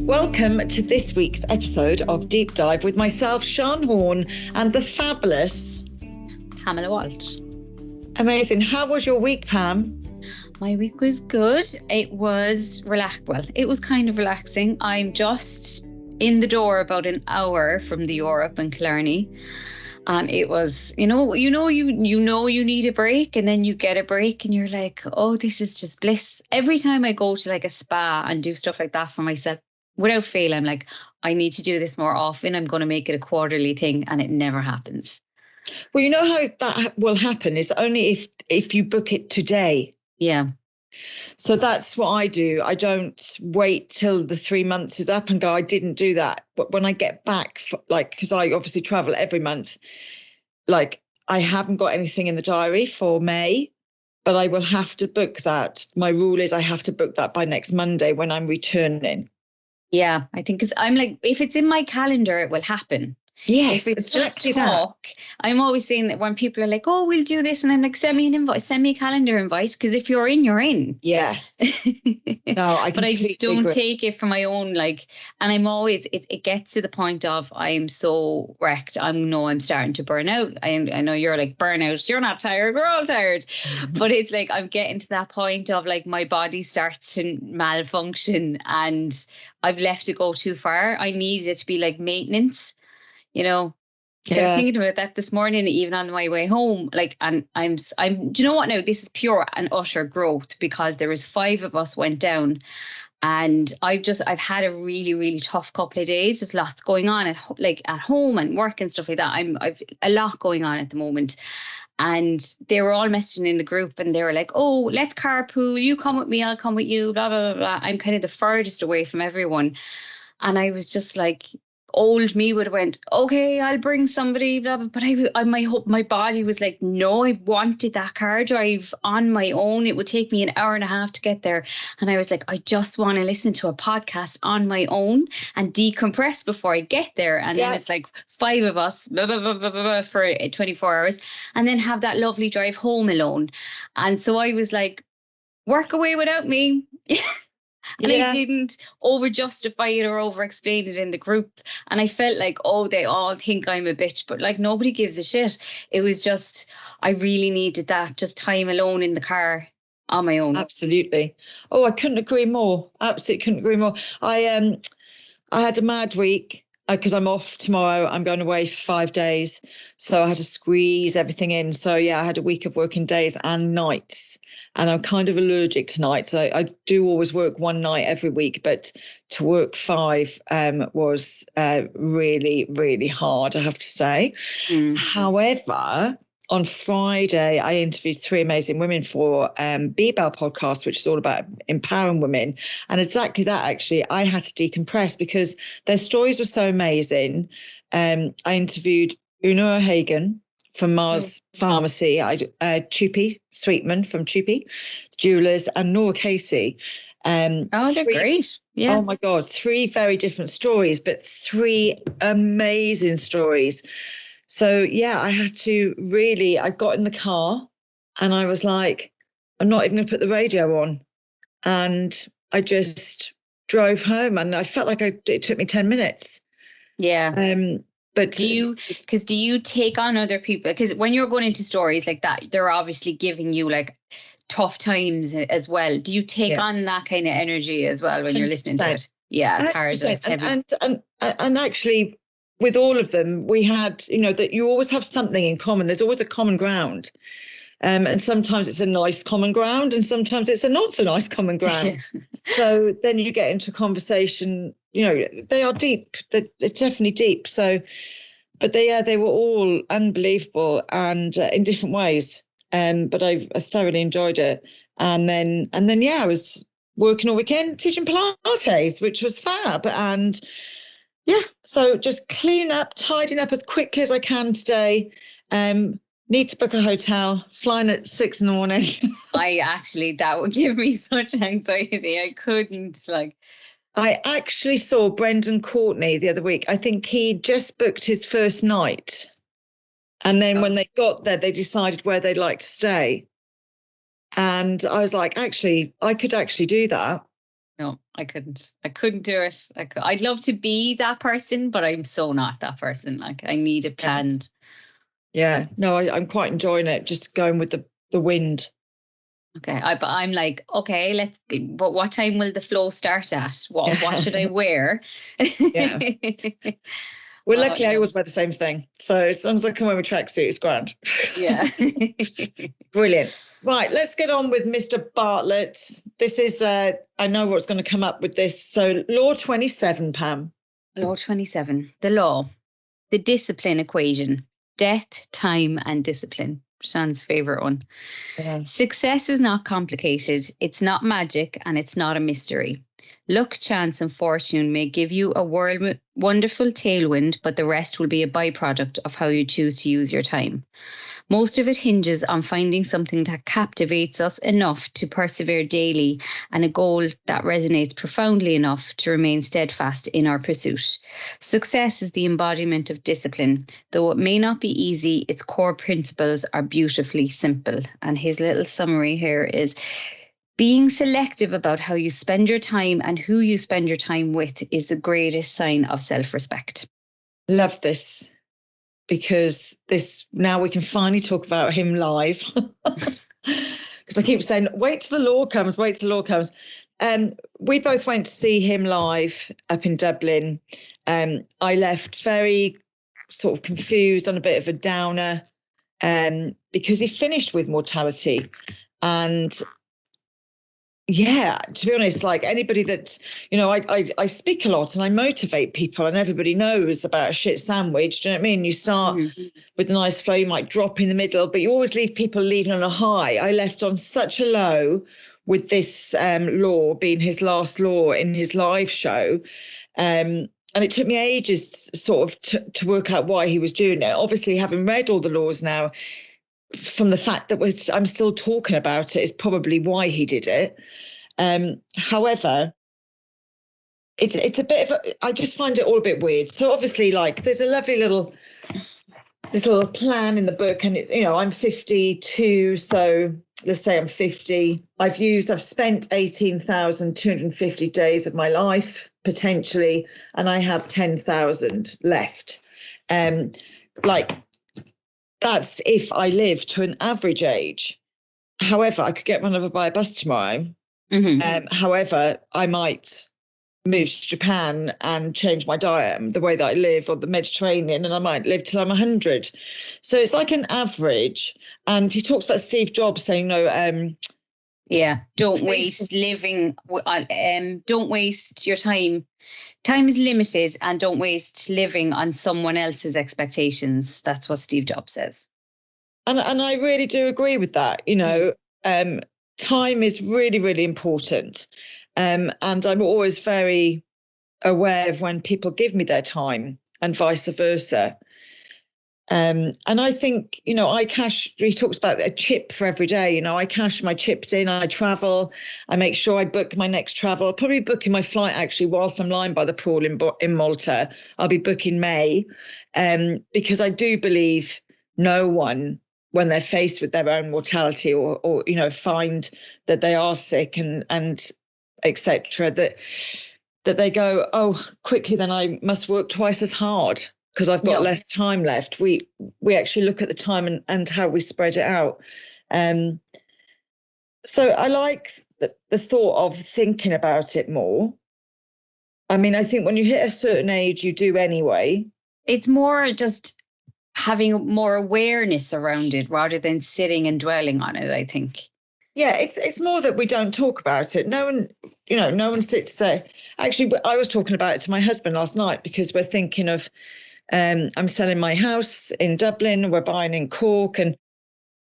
Welcome to this week's episode of Deep Dive with myself, Sian Horn, and the fabulous Pamela Walsh. Amazing. How was your week, Pam? My week was good. It was it was kind of relaxing. I'm just in the door about an hour from the Europe in Killarney. And it was, you need a break, and then you get a break and you're like, oh, this is just bliss. Every time I go to like a spa and do stuff like that for myself, without fail, I'm like, I need to do this more often. I'm going to make it a quarterly thing, and it never happens. Well, you know how that will happen is only if you book it today. Yeah. So that's what I do. I don't wait till the 3 months is up and go, I didn't do that. But when I get back, because I obviously travel every month, like I haven't got anything in the diary for May, but I will have to book that. My rule is I have to book that by next Monday when I'm returning. Yeah, I think because I'm like, if it's in my calendar, it will happen. Yes, if it's exactly just talk, I'm always saying that when people are like, oh, we'll do this, and I'm like, send me an invite, send me a calendar invite, because if you're in, you're in. Yeah. No, but I just don't take it for my own, like, and I'm always, it gets to the point of I'm so wrecked. I'm starting to burn out. I know you're like, burnout, you're not tired, we're all tired. But it's like I'm getting to that point of like my body starts to malfunction and I've left it go too far. I need it to be like maintenance. Yeah. I was thinking about that this morning, even on my way home. Like, and I'm. Do you know what? Now this is pure and utter growth because there was 5 of us went down, and I've had a really, really tough couple of days. Just lots going on at home and work and stuff like that. I've a lot going on at the moment, and they were all messaging in the group, and they were like, "Oh, let's carpool. You come with me, I'll come with you." Blah blah blah blah. I'm kind of the furthest away from everyone, and I was just like, old me would have went, okay, I'll bring somebody, blah, blah, but my body was like, no, I wanted that car drive on my own. It would take me an hour and a half to get there. And I was like, I just want to listen to a podcast on my own and decompress before I get there. And then it's like 5 of us, blah, blah, blah, blah, blah, blah, for 24 hours, and then have that lovely drive home alone. And so I was like, work away without me. And I didn't over justify it or over explain it in the group. And I felt like, oh, they all think I'm a bitch, but like nobody gives a shit. It was just, I really needed that, just time alone in the car on my own. Absolutely. Oh, I couldn't agree more. Absolutely couldn't agree more. I had a mad week because I'm off tomorrow. I'm going away for 5 days. So I had to squeeze everything in. So yeah, I had a week of working days and nights. And I'm kind of allergic to nights. So I do always work one night every week, but to work 5 was really, really hard, I have to say. Mm. However, on Friday, I interviewed 3 amazing women for B-Bell podcast, which is all about empowering women. And exactly that, actually, I had to decompress because their stories were so amazing. I interviewed Una O'Hagan from Mars Pharmacy, Chupi Sweetman from Chupi Jewelers, and Nora Casey. They're great. Yeah. Oh my God, 3 very different stories, but 3 amazing stories. So yeah, I had to really, I got in the car and I was like, I'm not even going to put the radio on. And I just drove home and I felt like it took me 10 minutes. Yeah. But do you take on other people? Because when you're going into stories like that, they're obviously giving you like tough times as well. Do you take on that kind of energy as well when you're listening to it? Yeah, it's hard. And actually, with all of them, we had, that you always have something in common. There's always a common ground. And sometimes it's a nice common ground and sometimes it's a not so nice common ground. So then you get into conversation, they are deep. It's definitely deep. So, but they were all unbelievable and in different ways. But I thoroughly enjoyed it. And then, I was working all weekend teaching Pilates, which was fab. And so just cleaning up, tidying up as quickly as I can today. Need to book a hotel, flying at 6 a.m. That would give me such anxiety. I couldn't I actually saw Brendan Courtney the other week. I think he just booked his first night. And then when they got there, they decided where they'd like to stay. And I was like, actually, I could actually do that. No, I couldn't. I couldn't do it. I'd love to be that person, but I'm so not that person. Like, I need it planned. Yeah. No, I'm quite enjoying it. Just going with the wind. Okay, but I'm like, okay, but what time will the flow start at? What should I wear? Yeah. Well, luckily I always wear the same thing. So as long as I can wear a tracksuit, it's grand. Yeah. Brilliant. Right, let's get on with Mr. Bartlett. This is, I know what's going to come up with this. So law 27, Pam. Law 27, the law, the discipline equation, death, time, and discipline. Shan's favourite one. Yeah. Success is not complicated. It's not magic, and it's not a mystery. Luck, chance, and fortune may give you a wonderful tailwind, but the rest will be a byproduct of how you choose to use your time. Most of it hinges on finding something that captivates us enough to persevere daily and a goal that resonates profoundly enough to remain steadfast in our pursuit. Success is the embodiment of discipline. Though it may not be easy, its core principles are beautifully simple. And his little summary here is: being selective about how you spend your time and who you spend your time with is the greatest sign of self-respect. Love this, because this, now we can finally talk about him live. Because I keep saying, wait till the law comes, wait till the law comes. We both went to see him live up in Dublin. I left very sort of confused, on a bit of a downer, because he finished with mortality. And yeah, to be honest, like anybody that, you know, I speak a lot and I motivate people, and everybody knows about a shit sandwich. Do you know what I mean? You start with a nice flow, you might drop in the middle, but you always leave people leaving on a high. I left on such a low with this law being his last law in his live show. And it took me ages sort of to work out why he was doing it. Obviously, having read all the laws now, from the fact that I'm still talking about it, is probably why he did it. However, it's a bit of I just find it all a bit weird. So obviously, like, there's a lovely little plan in the book, and I'm 52, so let's say I'm 50. I've spent 18,250 days of my life potentially, and I have 10,000 left. Like, that's if I live to an average age. However, I could get run over by a bus tomorrow. However, I might move to Japan and change my diet, the way that I live, or the Mediterranean, and I might live till I'm 100. So it's like an average. And he talks about Steve Jobs saying, don't waste living. Don't waste your time. Time is limited, and don't waste living on someone else's expectations. That's what Steve Jobs says. And I really do agree with that. Time is really, really important. And I'm always very aware of when people give me their time, and vice versa. And I think, he talks about a chip for every day. I cash my chips in, I travel, I make sure I book my next travel. I'll probably be booking my flight actually whilst I'm lying by the pool in Malta. I'll be booking May, because I do believe no one, when they're faced with their own mortality or find that they are sick and etc., that they go, oh, quickly, then I must work twice as hard because I've got less time left. We actually look at the time and how we spread it out. So I like the thought of thinking about it more. I mean, I think when you hit a certain age, you do anyway. It's more just having more awareness around it rather than sitting and dwelling on it, I think. Yeah, it's more that we don't talk about it. No one sits there. Actually, I was talking about it to my husband last night, because we're thinking of, I'm selling my house in Dublin, we're buying in Cork, and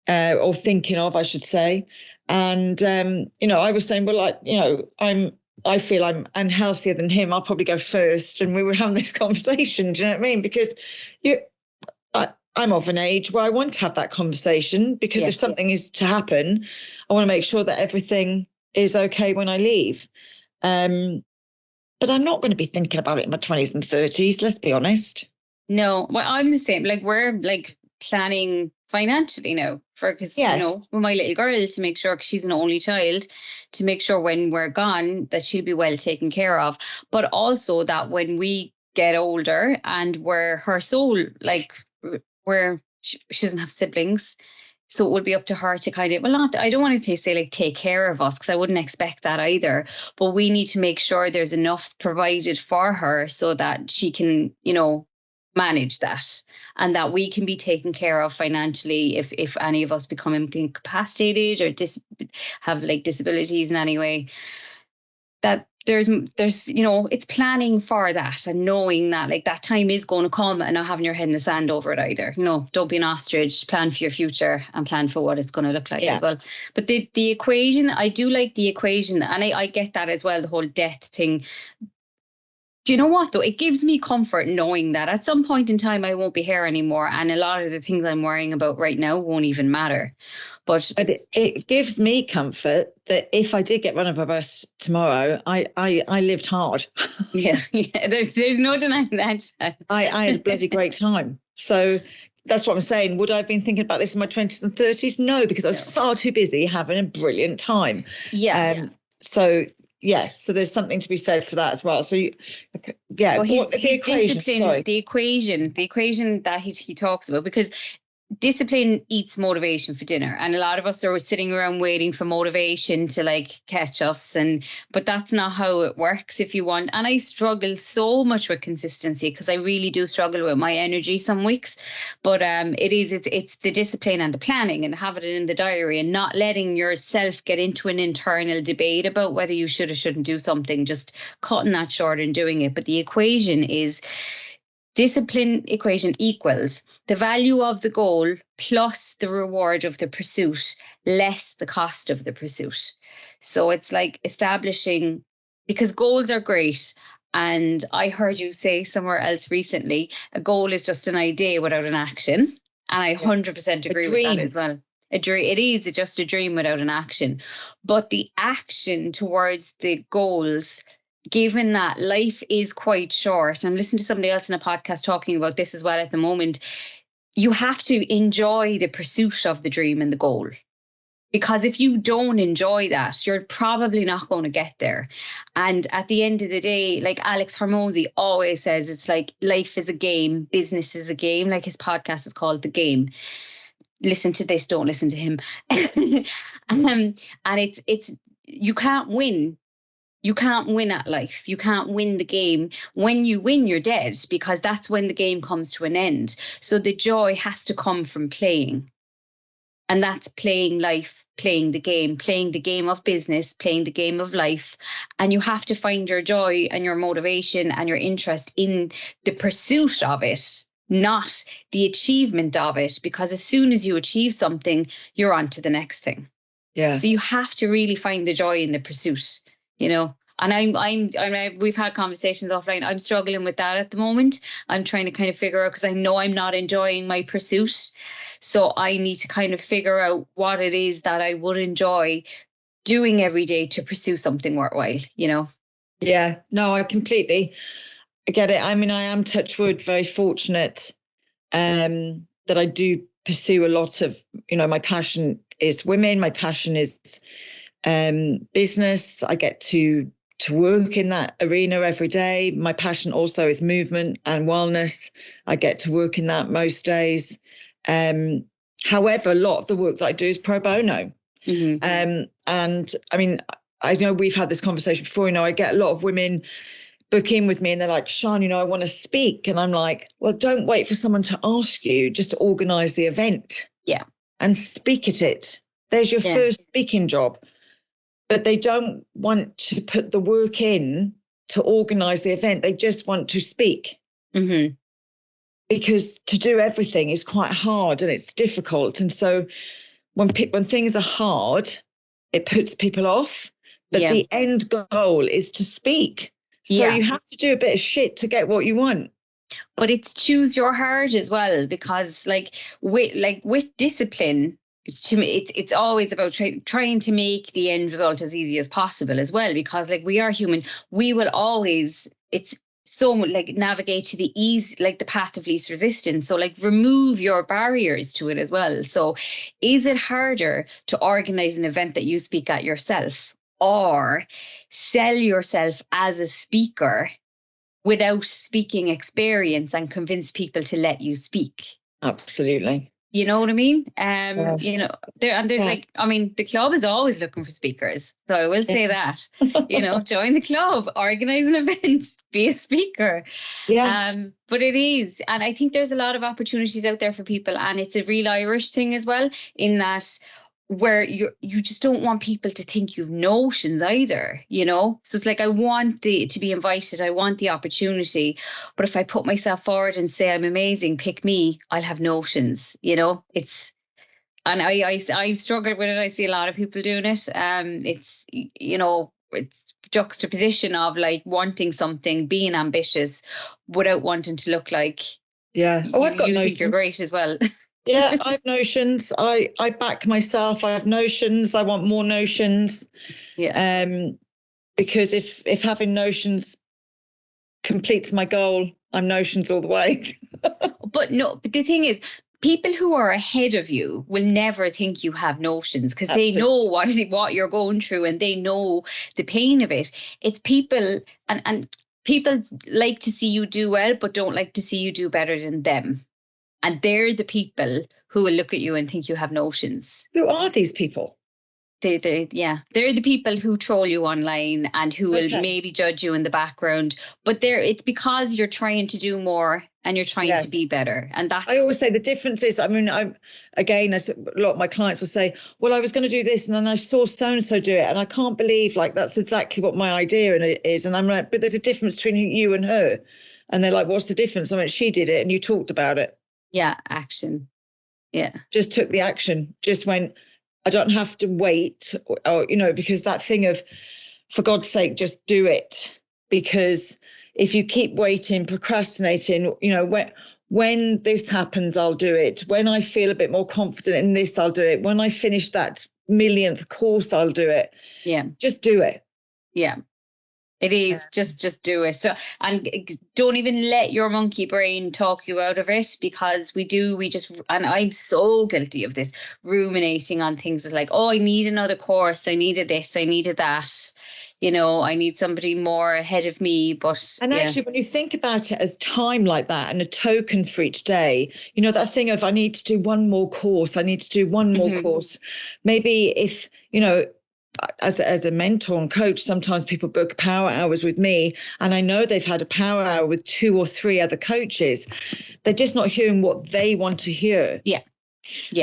or thinking of, I should say. And I was saying, well, I feel I'm unhealthier than him. I'll probably go first. And we were having this conversation. Do you know what I mean? Because I'm of an age where I want to have that conversation, because if something is to happen, I want to make sure that everything is okay when I leave. But I'm not going to be thinking about it in my 20s and 30s, let's be honest. No, well, I'm the same. Like, we're like planning financially now because, Yes. with my little girl, to make sure, 'cause she's an only child, to make sure when we're gone that she'll be well taken care of. But also that when we get older and we're her sole, like, she doesn't have siblings. So it would be up to her to kind of, well, not, I don't want to say like take care of us, because I wouldn't expect that either. But we need to make sure there's enough provided for her so that she can, manage that, and that we can be taken care of financially if any of us become incapacitated or have like disabilities in any way. That there's it's planning for that and knowing that like that time is going to come, and not having your head in the sand over it either. Don't be an ostrich. Plan for your future and plan for what it's going to look like as well. But the equation, I do like the equation, and I get that as well, the whole death thing. Do you know what though? It gives me comfort knowing that at some point in time I won't be here anymore, and a lot of the things I'm worrying about right now won't even matter. But it gives me comfort that if I did get run over a bus tomorrow, I lived hard. Yeah. There's no denying that. I had a bloody great time. So that's what I'm saying. Would I have been thinking about this in my 20s and 30s? No, because I was far too busy having a brilliant time. Yeah. So there's something to be said for that as well. So Well, the equation that he talks about, because discipline eats motivation for dinner, and a lot of us are sitting around waiting for motivation to like catch us, but that's not how it works if you want. And I struggle so much with consistency, because I really do struggle with my energy some weeks, but it's the discipline and the planning and having it in the diary, and not letting yourself get into an internal debate about whether you should or shouldn't do something, just cutting that short and doing it. But the equation is, discipline equation equals the value of the goal plus the reward of the pursuit less the cost of the pursuit. So it's like establishing, because goals are great. And I heard you say somewhere else recently, a goal is just an idea without an action. And I 100% agree with that as well. It is just a dream without an action. But the action towards the goals, given that life is quite short, I'm listening to somebody else in a podcast talking about this as well at the moment, you have to enjoy the pursuit of the dream and the goal. Because if you don't enjoy that, you're probably not going to get there. And at the end of the day, like Alex Hormozy always says, it's like life is a game, business is a game. Like his podcast is called The Game. Listen to this, don't listen to him. And it's you can't win. You can't win at life. You can't win the game. When you win, you're dead, because that's when the game comes to an end. So the joy has to come from playing. And that's playing life, playing the game of business, playing the game of life. And you have to find your joy and your motivation and your interest in the pursuit of it, not the achievement of it. Because as soon as you achieve something, you're on to the next thing. Yeah. So you have to really find the joy in the pursuit. And we've had conversations offline. I'm struggling with that at the moment. I'm trying to kind of figure out, because I know I'm not enjoying my pursuit. So I need to kind of figure out what it is that I would enjoy doing every day to pursue something worthwhile, Yeah, no, I completely get it. I mean, I am, touch wood, very fortunate that I do pursue a lot of, my passion is women. My passion is business. I get to work in that arena every day. My passion also is movement and wellness. I get to work in that most days. However, a lot of the work that I do is pro bono. Mm-hmm. And I mean, I know we've had this conversation before. I get a lot of women book in with me and they're like, Sian, I want to speak. And I'm like, well, don't wait for someone to ask you, just organise the event. Yeah. And speak at it. There's your first speaking job. But they don't want to put the work in to organise the event. They just want to speak. Mm-hmm. Because to do everything is quite hard and it's difficult. And so when things are hard, it puts people off. But the end goal is to speak. So you have to do a bit of shit to get what you want. But it's choose your heart as well, because with discipline, to me, it's always about trying to make the end result as easy as possible as well, because we are human. We will always, so like navigate to the easy, like the path of least resistance. So like remove your barriers to it as well. So is it harder to organize an event that you speak at yourself, or sell yourself as a speaker without speaking experience and convince people to let you speak? Absolutely. You know what I mean? Yeah. You know, there's Yeah. like, I mean, the club is always looking for speakers. So I will say that, you know, join the club, organize an event, be a speaker. Yeah. But it is, and I think there's a lot of opportunities out there for people, and it's a real Irish thing as well, in that where you just don't want people to think you've notions either, you know? So it's like, I want to be invited, I want the opportunity, but if I put myself forward and say I'm amazing, pick me, I'll have notions, you know? And I've struggled with it. I see a lot of people doing it. It's, you know, it's juxtaposition of like wanting something, being ambitious without wanting to look like I've got you notions. think you're great as well. Yeah, I have notions. I back myself. I have notions. I want more notions. Yeah. Because if having notions completes my goal, I'm notions all the way. But the thing is, people who are ahead of you will never think you have notions, because they know what you're going through, and they know the pain of it. It's people, and people like to see you do well, but don't like to see you do better than them. And they're the people who will look at you and think you have notions. Who are these people? They're the people who troll you online and who will maybe judge you in the background. But it's because you're trying to do more and you're trying to be better. And that's, I always say the difference is, I mean, a lot of my clients will say, well, I was going to do this and then I saw so-and-so do it, and I can't believe, like, that's exactly what my idea is. And I'm like, but there's a difference between you and her. And they're like, what's the difference? I mean, she did it and you talked about it. Yeah, action. Yeah. Just took the action, just went, I don't have to wait, or you know, because that thing of, for God's sake, just do it. Because if you keep waiting, procrastinating, you know, when this happens, I'll do it. When I feel a bit more confident in this, I'll do it. When I finish that millionth course, I'll do it. Yeah. Just do it. Yeah. It is just do it. So, and don't even let your monkey brain talk you out of it, because and I'm so guilty of this, ruminating on things like, oh, I need another course, I needed this, I needed that, you know, I need somebody more ahead of me. And actually, when you think about it as time like that and a token for each day, you know, that thing of, I need to do one more course, I need to do one more course. Maybe if, you know, as a mentor and coach, sometimes people book power hours with me, and I know they've had a power hour with 2 or 3 other coaches. They're just not hearing what they want to hear. Yeah.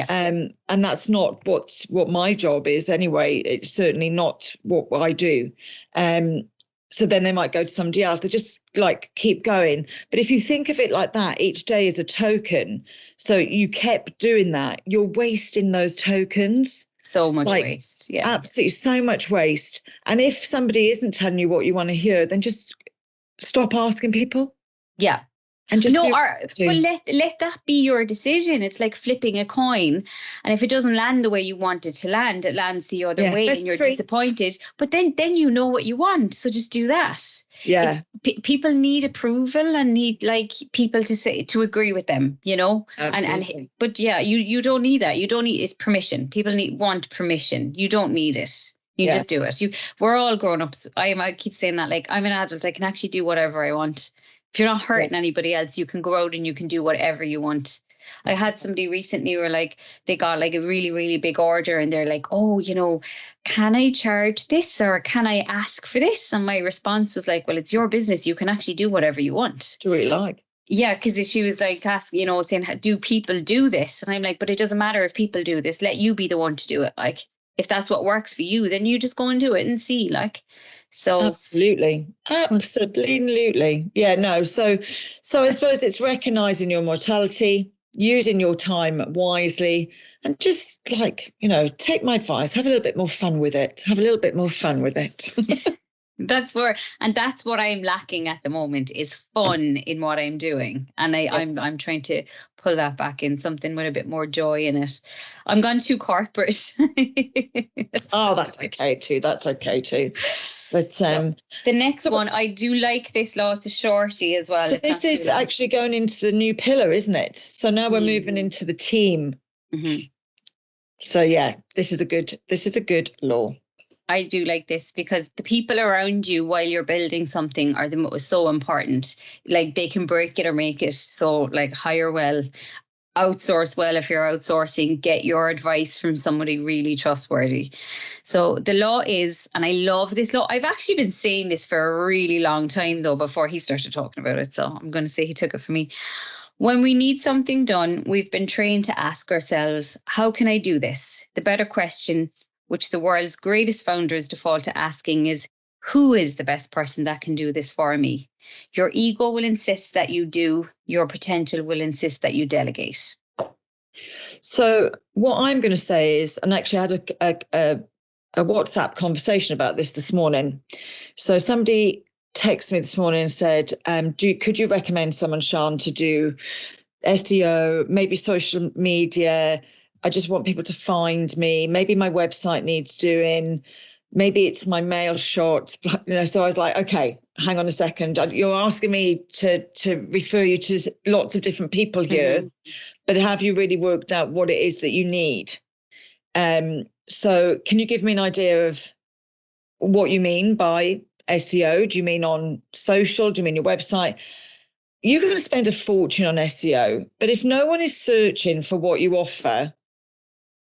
And that's not what my job is anyway. It's certainly not what I do. So then they might go to somebody else. They just like keep going. But if you think of it like that, each day is a token. So you kept doing that, you're wasting those tokens. So much waste. Yeah. Absolutely. So much waste. And if somebody isn't telling you what you want to hear, then just stop asking people. Yeah. And just but let that be your decision. It's like flipping a coin. And if it doesn't land the way you want it to land, it lands the other way and you're disappointed. But then you know what you want. So just do that. Yeah. People need approval and need like people to agree with them, you know. Absolutely. But yeah, you don't need that. You don't need, it's permission. People want permission. You don't need it. You just do it. We're all grown ups. I keep saying that, like, I'm an adult. I can actually do whatever I want. If you're not hurting anybody else, you can go out and you can do whatever you want. I had somebody recently who were like, they got like a really, really big order and they're like, oh, you know, can I charge this or can I ask for this? And my response was like, well, it's your business. You can actually do whatever you want. Do what you like. Yeah, because she was like asking, you know, saying, do people do this? And I'm like, but it doesn't matter if people do this. Let you be the one to do it. Like, if that's what works for you, then you just go and do it and see, like. So absolutely. Yeah, no. So I suppose it's recognizing your mortality, using your time wisely, and just like, you know, take my advice, have a little bit more fun with it. That's what I'm lacking at the moment is fun in what I'm doing. And I'm trying to pull that back in, something with a bit more joy in it. I'm gone too corporate. Oh, that's okay too. That's okay too. But the next one, I do like this law. It's a shorty as well. So this is actually going into the new pillar, isn't it? So now we're moving into the team. Mm-hmm. So yeah, this is a good law. I do like this because the people around you while you're building something are so important. Like they can break it or make it. So like hire well, outsource well if you're outsourcing, get your advice from somebody really trustworthy. So the law is, and I love this law. I've actually been saying this for a really long time though, before he started talking about it. So I'm going to say he took it from me. When we need something done, we've been trained to ask ourselves, how can I do this? The better question, which the world's greatest founders default to asking, is who is the best person that can do this for me? Your ego will insist that you do. Your potential will insist that you delegate. So what I'm going to say is, and actually I had a WhatsApp conversation about this morning. So somebody texted me this morning and said, could you recommend someone, Sian, to do SEO, maybe social media? I just want people to find me. Maybe my website needs doing. Maybe it's my mail shot. So I was like, okay, hang on a second. You're asking me to refer you to lots of different people here, but have you really worked out what it is that you need? So can you give me an idea of what you mean by SEO? Do you mean on social? Do you mean your website? You're going to spend a fortune on SEO, but if no one is searching for what you offer,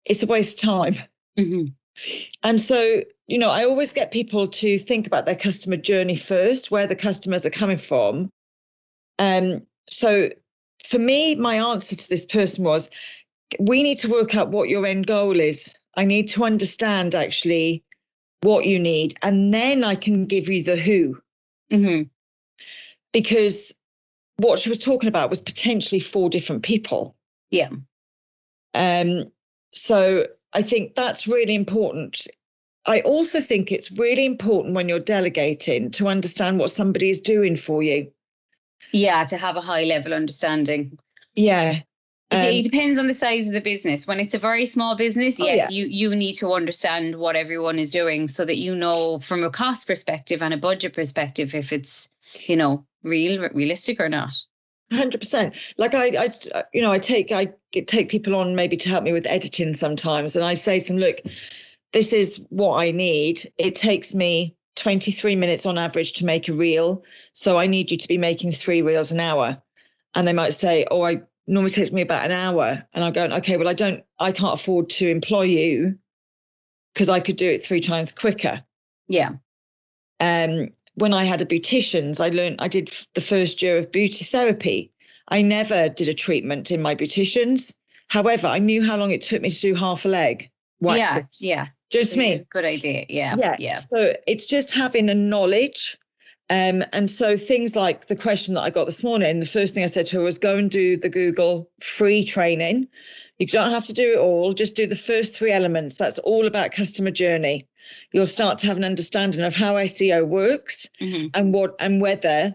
it's a waste of time. Mm-hmm. And so, I always get people to think about their customer journey first, where the customers are coming from. So for me, my answer to this person was, we need to work out what your end goal is. I need to understand actually what you need, and then I can give you the who. Mm-hmm. Because what she was talking about was potentially 4 different people. Yeah. So I think that's really important. I also think it's really important when you're delegating to understand what somebody is doing for you. Yeah, to have a high level understanding. Yeah. It depends on the size of the business. When it's a very small business, yes, you need to understand what everyone is doing so that you know from a cost perspective and a budget perspective if it's, realistic or not. 100%. Like I take people on maybe to help me with editing sometimes, and I say to them, look, this is what I need. It takes me 23 minutes on average to make a reel, so I need you to be making 3 reels an hour. And they might say, I normally takes me about an hour, and I'm going, okay, well I can't afford to employ you because I could do it 3 times quicker. Yeah. When I had a beauticians, I did the first year of beauty therapy. I never did a treatment in my beauticians. However, I knew how long it took me to do half a leg waxing. Yeah. Just me. Good idea. Yeah. So it's just having a knowledge. And so things like the question that I got this morning, the first thing I said to her was, go and do the Google free training. You don't have to do it all. Just do the first 3 elements. That's all about customer journey. You'll start to have an understanding of how SEO works, mm-hmm. and whether,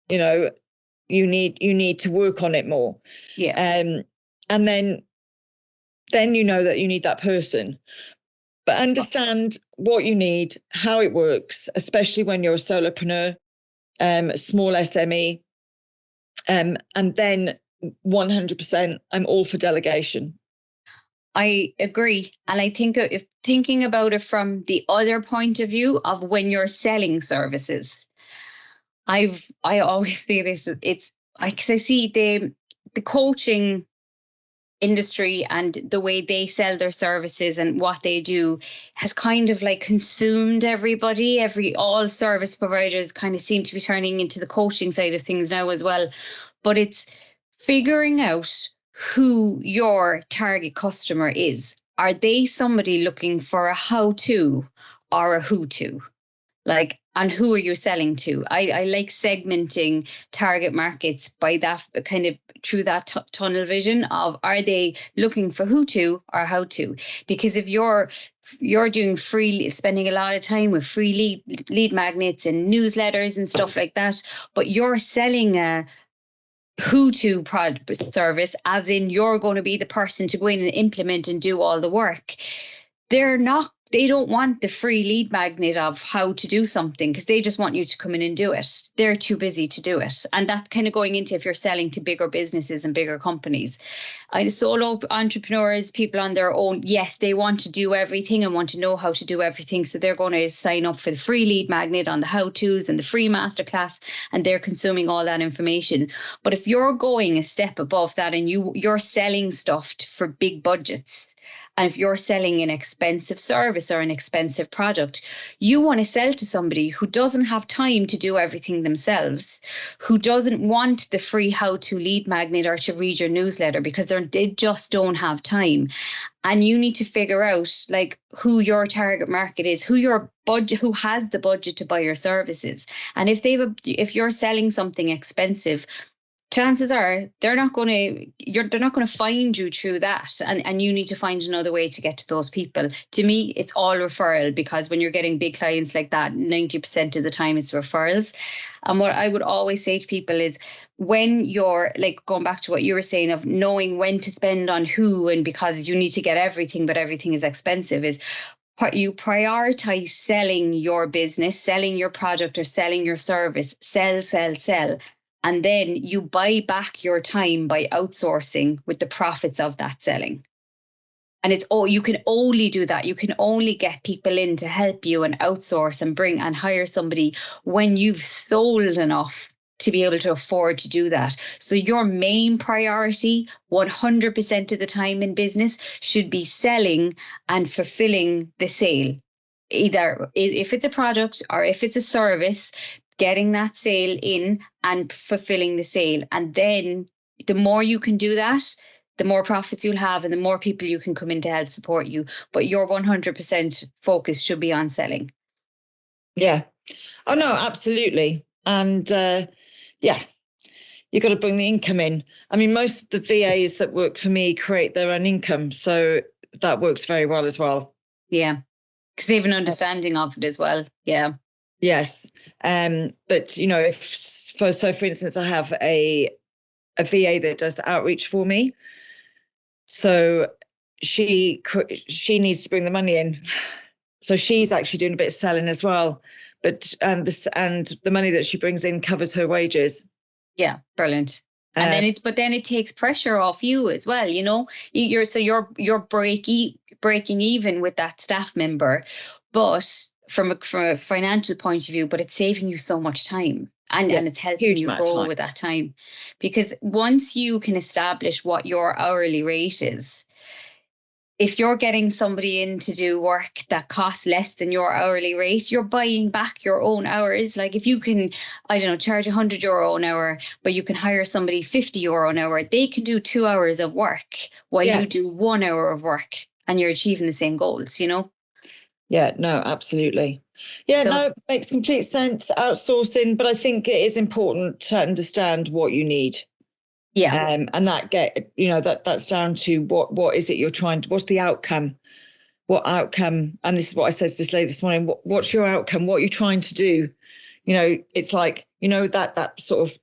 you need to work on it more. Yeah. And then you know that you need that person. But understand what you need, how it works, especially when you're a solopreneur, small SME. And then 100%, I'm all for delegation. I agree. And I think if thinking about it from the other point of view of when you're selling services, I always say this, because I see the coaching industry and the way they sell their services and what they do has kind of like consumed everybody. All service providers kind of seem to be turning into the coaching side of things now as well. But it's figuring out who your target customer is. Are they somebody looking for a how-to or a who-to? and who are you selling to? I like segmenting target markets by that kind of through that tunnel vision of, are they looking for who to or how to? Because if you're doing spending a lot of time with free lead magnets and newsletters and stuff like that, but you're selling a who to product service, as in you're going to be the person to go in and implement and do all the work, they don't want the free lead magnet of how to do something, because they just want you to come in and do it. They're too busy to do it. And that's kind of going into if you're selling to bigger businesses and bigger companies. Solo entrepreneurs, people on their own, yes, they want to do everything and want to know how to do everything. So they're going to sign up for the free lead magnet on the how-tos and the free masterclass, and they're consuming all that information. But if you're going a step above that and you're selling stuff for big budgets, and if you're selling an expensive service or an expensive product, you want to sell to somebody who doesn't have time to do everything themselves, who doesn't want the free how-to lead magnet or to read your newsletter because they just don't have time. And you need to figure out like who your target market is, who has the budget to buy your services. And if you're selling something expensive, chances are they're not going to find you through that, and you need to find another way to get to those people. To me, it's all referral, because when you're getting big clients like that, 90% of the time it's referrals. And what I would always say to people is, when you're like going back to what you were saying of knowing when to spend on who, and because you need to get everything, but everything is expensive, is you prioritize selling your business, selling your product or selling your service, sell. And then you buy back your time by outsourcing with the profits of that selling. And you can only do that. You can only get people in to help you and outsource and bring and hire somebody when you've sold enough to be able to afford to do that. So your main priority 100% of the time in business should be selling and fulfilling the sale. Either if it's a product or if it's a service, getting that sale in and fulfilling the sale. And then the more you can do that, the more profits you'll have and the more people you can come in to help support you. But your 100% focus should be on selling. Yeah. Oh, no, absolutely. And you've got to bring the income in. I mean, most of the VAs that work for me create their own income. So that works very well as well. Yeah. Because they have an understanding of it as well. Yeah. Yes. But, for instance, I have a VA that does the outreach for me. So she needs to bring the money in. So she's actually doing a bit of selling as well. But and the money that she brings in covers her wages. Yeah, brilliant. And then it takes pressure off you as well. You're breaking even with that staff member, but from a financial point of view, but it's saving you so much time. And it's helping you grow with that time. Because once you can establish what your hourly rate is, if you're getting somebody in to do work that costs less than your hourly rate, you're buying back your own hours. Like if you can, charge €100 an hour, but you can hire somebody €50 an hour, they can do 2 hours of work while you do 1 hour of work, and you're achieving the same goals, Yeah, no, absolutely. Yeah, no, it makes complete sense, outsourcing, but I think it is important to understand what you need. Yeah. And that's down to what is it you're trying to, what's the outcome? What outcome? And this is what I said to this lady this morning. What's your outcome? What are you trying to do? It's like, that sort of,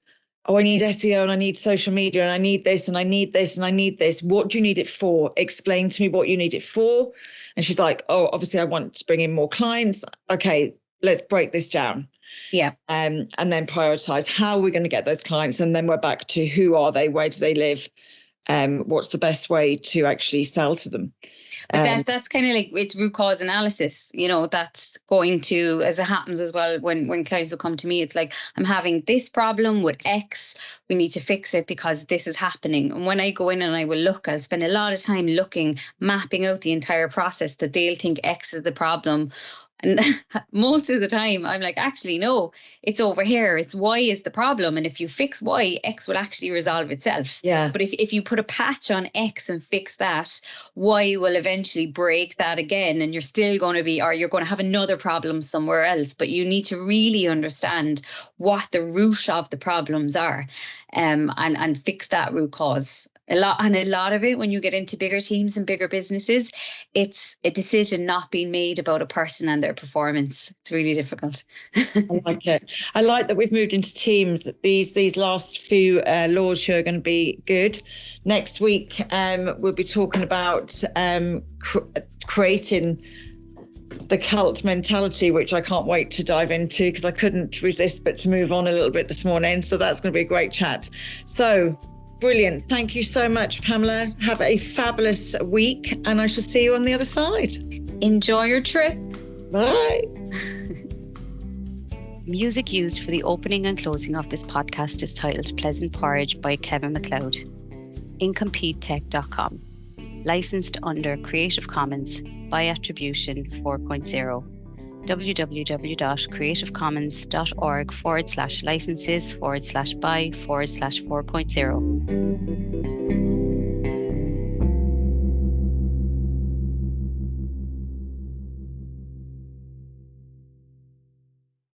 I need SEO and I need social media and I need this and I need this and I need this. What do you need it for? Explain to me what you need it for. And she's like, oh, obviously I want to bring in more clients. Okay, let's break this down. Yeah. And then prioritize how we're going to get those clients. And then we're back to who are they? Where do they live? What's the best way to actually sell to them? But that's kind of like, it's root cause analysis, that's going to, as it happens as well, when clients will come to me, it's like, I'm having this problem with X, we need to fix it because this is happening. And when I go in and I'll spend a lot of time looking, mapping out the entire process, that they'll think X is the problem. And most of the time I'm like, actually, no, it's over here. It's Y is the problem. And if you fix Y, X will actually resolve itself. Yeah. But if you put a patch on X and fix that, Y will eventually break that again. And you're still going to be, or you're going to have another problem somewhere else. But you need to really understand what the root of the problems are, and fix that root cause. A lot of it, when you get into bigger teams and bigger businesses, it's a decision not being made about a person and their performance. It's really difficult. I like it. I like that we've moved into teams. These last few laws here are going to be good. Next week, we'll be talking about creating the cult mentality, which I can't wait to dive into, because I couldn't resist but to move on a little bit this morning. So that's going to be a great chat. So brilliant. Thank you so much, Pamela. Have a fabulous week, and I shall see you on the other side. Enjoy your trip. Bye. Music used for the opening and closing of this podcast is titled Pleasant Porridge by Kevin MacLeod. IncompeteTech.com. Licensed under Creative Commons by Attribution 4.0. www.creativecommons.org/licenses/by/4.0.